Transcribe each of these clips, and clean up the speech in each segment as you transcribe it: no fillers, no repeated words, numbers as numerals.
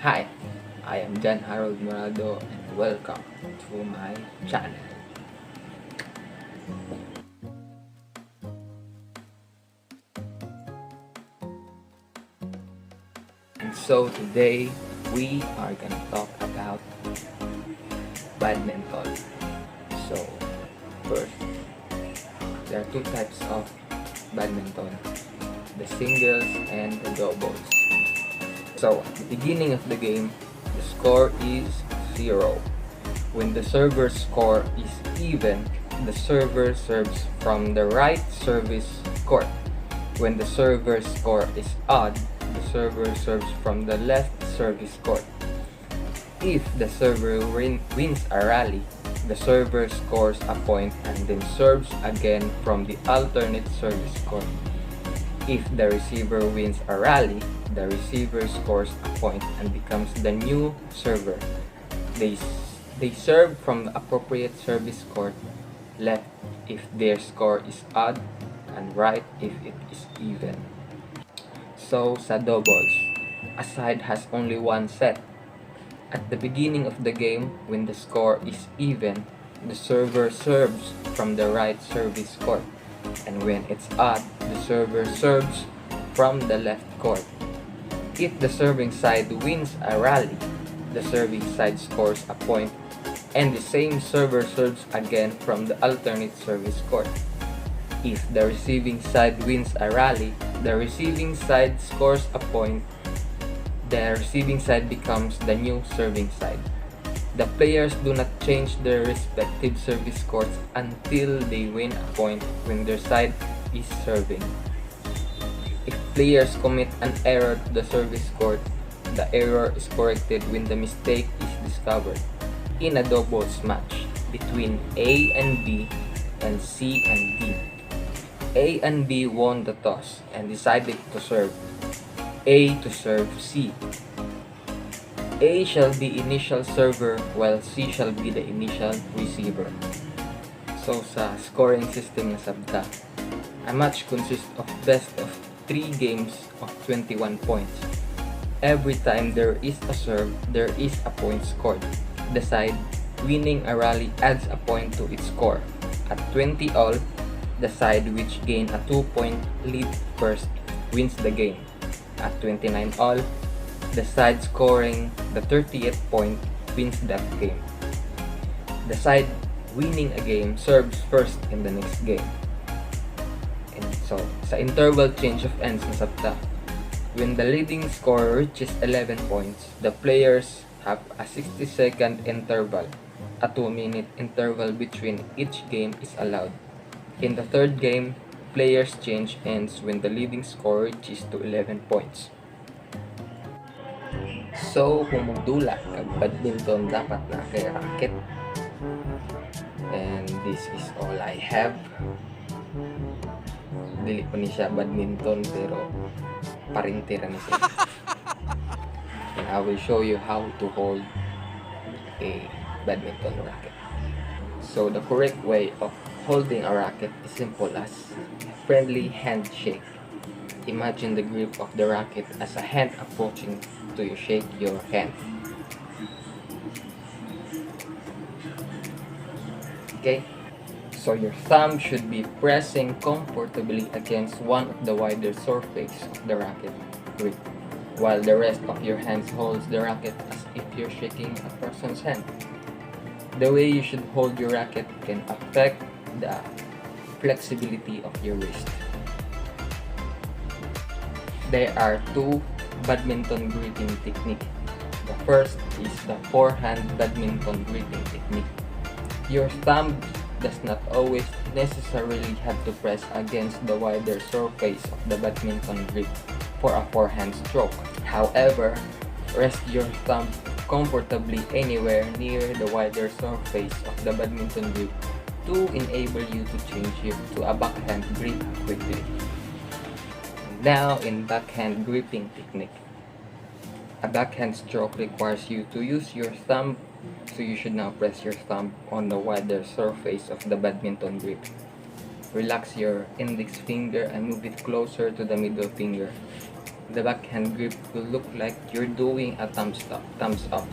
Hi, I am John Harold Morado and welcome to my channel. And so today we are gonna talk about badminton. So first, there are two types of badminton, the singles and the doubles. So at the beginning of the game, the score is 0. When the server score is even, the server serves from the right service court. When the server score is odd, the server serves from the left service court. If the server wins a rally, the server scores a point and then serves again from the alternate service court. If the receiver wins a rally, the receiver scores a point and becomes the new server. They serve from the appropriate service court, left if their score is odd, and right if it is even. So sa doubles, a side has only one set. At the beginning of the game, when the score is even, the server serves from the right service court, and when it's odd, the server serves from the left court. If the serving side wins a rally, the serving side scores a point, and the same server serves again from the alternate service court. If the receiving side wins a rally, the receiving side scores a point. The receiving side becomes the new serving side. The players do not change their respective service courts until they win a point when their side is serving. If players commit an error to the service court, the error is corrected when the mistake is discovered. In a doubles match between A and B and C and D, A and B won the toss and decided to serve. A to serve C. A shall be initial server while C shall be the initial receiver. So sa scoring system na sabta, a match consists of best of 3 games of 21 points. Every time there is a serve, there is a point scored. The side winning a rally adds a point to its score. At 20 all, the side which gain a 2-point lead first wins the game. At 29 all, the side scoring the 30th point wins that game. The side winning a game serves first in the next game. And so, sa interval change of ends na sabta, when the leading scorer reaches 11 points, the players have a 60-second interval. A 2-minute interval between each game is allowed. In the third game, players change ends when the leading scorer reaches to 11 points. So, kung magdula kag badminton, dapat na kay racket. And this is all I have. Dili pa ni siya badminton pero parintira ni siya. And I will show you how to hold a badminton racket. So the correct way of holding a racket is simple as friendly handshake. Imagine the grip of the racket as a hand approaching to you shake your hand. Okay? So your thumb should be pressing comfortably against one of the wider surface of the racket grip, while the rest of your hands holds the racket as if you're shaking a person's hand. The way you should hold your racket can affect the flexibility of your wrist. There are 2 badminton gripping techniques. The first is the forehand badminton gripping technique. Your thumb does not always necessarily have to press against the wider surface of the badminton grip for a forehand stroke. However, rest your thumb comfortably anywhere near the wider surface of the badminton grip to enable you to change it to a backhand grip quickly. Now in backhand gripping technique. A backhand stroke requires you to use your thumb, so you should now press your thumb on the wider surface of the badminton grip. Relax your index finger and move it closer to the middle finger. the backhand grip will look like you're doing a thumbs up.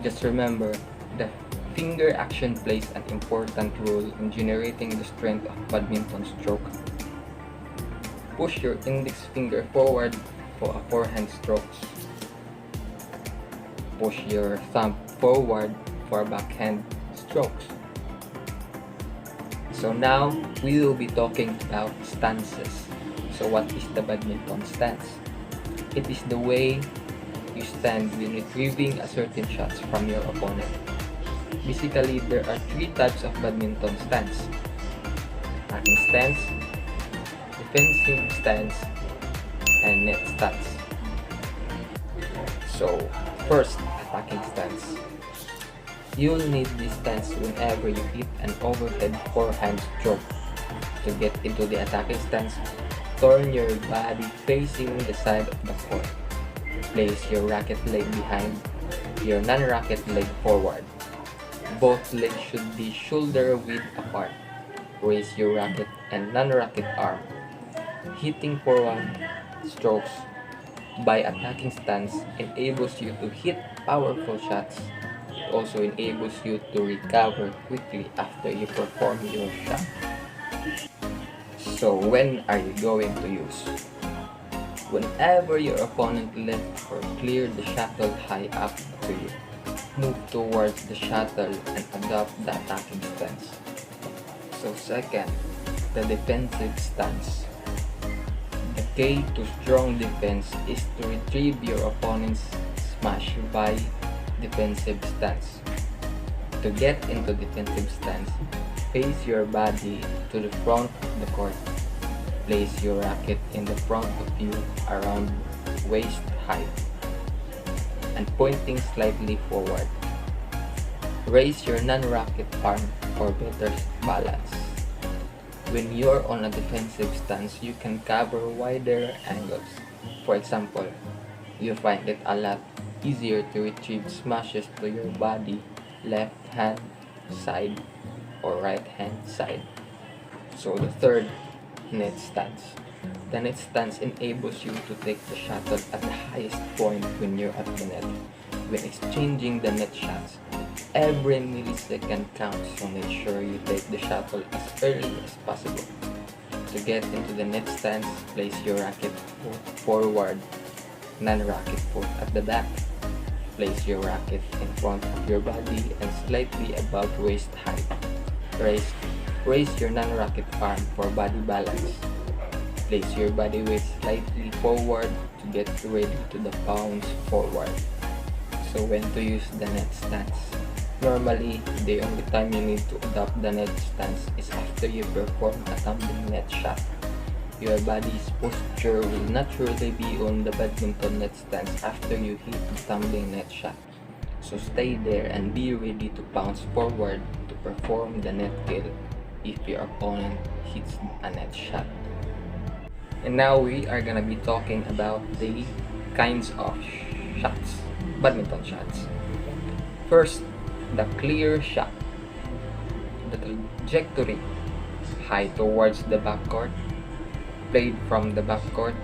Just remember, the finger action plays an important role in generating the strength of badminton stroke. Push your index finger forward for a forehand strokes. Push your thumb forward for backhand strokes. So now we will be talking about stances. So what is the badminton stance? It is the way you stand when retrieving a certain shots from your opponent. Basically, there are three types of badminton stance: attacking stance, defensive stance, and net stance. So first, attacking stance. You'll need this stance whenever you hit an overhead forehand stroke. To get into the attacking stance, turn your body facing the side of the court. Place your racket leg behind your non-racket leg forward. Both legs should be shoulder width apart. Raise your racket and non-racket arm. Hitting forehand strokes by attacking stance enables you to hit powerful shots. It also enables you to recover quickly after you perform your shot. So when are you going to use? Whenever your opponent left or cleared the shuttle high up to you, move towards the shuttle and adopt the attacking stance. So second, the defensive stance. The key to strong defense is to retrieve your opponent's smash by defensive stance. To get into defensive stance, face your body to the front of the court. Place your racket in the front of you around waist height and pointing slightly forward. Raise your non-racket arm for better balance. When you're on a defensive stance, you can cover wider angles. For example, you find it a lot easier to retrieve smashes to your body, left hand side or right hand side. So the third, net stance. The net stance enables you to take the shuttle at the highest point when you're at the net. When exchanging the net shots, every millisecond counts, so make sure you take the shuttle as early as possible. To get into the net stance, place your racket foot forward, non-racket foot at the back. Place your racket in front of your body and slightly above waist height. Raise your non-racket arm for body balance. Place your body weight slightly forward to get ready to the bounce forward. So when to use the net stance? Normally, the only time you need to adopt the net stance is after you perform a tumbling net shot. Your body's posture will naturally be on the badminton net stance after you hit the tumbling net shot. So stay there and be ready to bounce forward to perform the net kill if your opponent hits a net shot. And now we are gonna be talking about the kinds of shots, badminton shots. First, the clear shot. The trajectory, high towards the backcourt, played from the backcourt,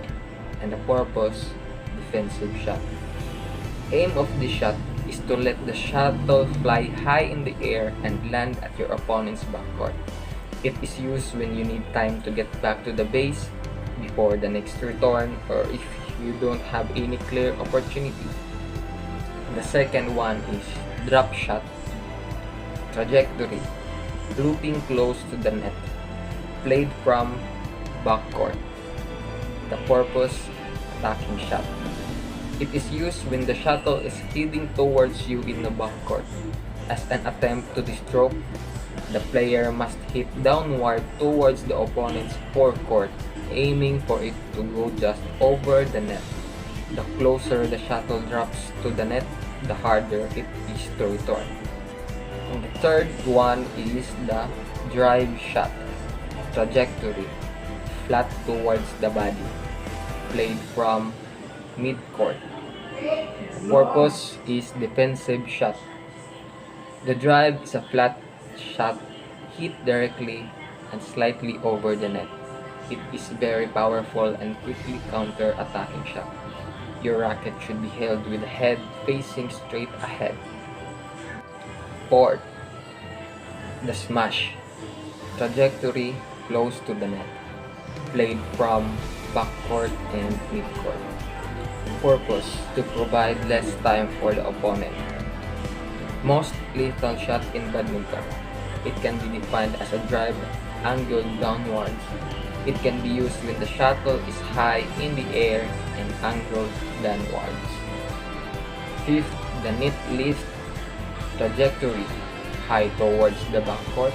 and the purpose, defensive shot. Aim of the shot is to let the shuttle fly high in the air and land at your opponent's backcourt. It is used when you need time to get back to the base before the next return or if you don't have any clear opportunity. The second one is drop shot. Trajectory, looping close to the net, played from backcourt. The purpose, attacking shot. It is used when the shuttle is heading towards you in the backcourt. As an attempt to de-stroke, the player must hit downward towards the opponent's forecourt, aiming for it to go just over the net. The closer the shuttle drops to the net, the harder it is to return. And the third one is the drive shot. Trajectory, flat towards the body, played from mid-court. Purpose is defensive shot. The drive is a flat shot hit directly and slightly over the net. It is very powerful and quickly counter-attacking shot. Your racket should be held with the head facing straight ahead. Fourth, the smash. Trajectory close to the net. Played from backcourt and midcourt. Purpose to provide less time for the opponent. Most lethal shot in badminton. It can be defined as a drive angled downwards. It can be used when the shuttle is high in the air and angled downwards. Fifth, the net lift trajectory, high towards the backcourt,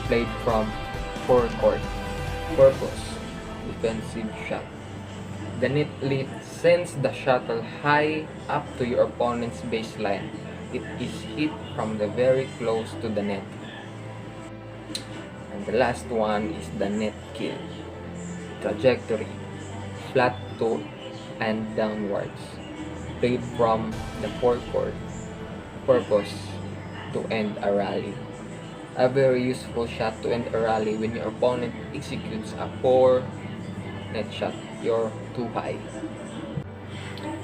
played from forecourt. Purpose, defensive shot. The net lift sends the shuttle high up to your opponent's baseline. It is hit from the very close to the net. And the last one is the net kill. Trajectory, flat to and downwards. Played from the forecourt. Purpose, to end a rally. A very useful shot to end a rally when your opponent executes a poor net shot. You're too high.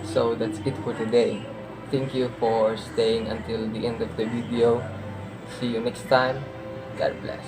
So that's it for today. Thank you for staying until the end of the video. See you next time. God bless.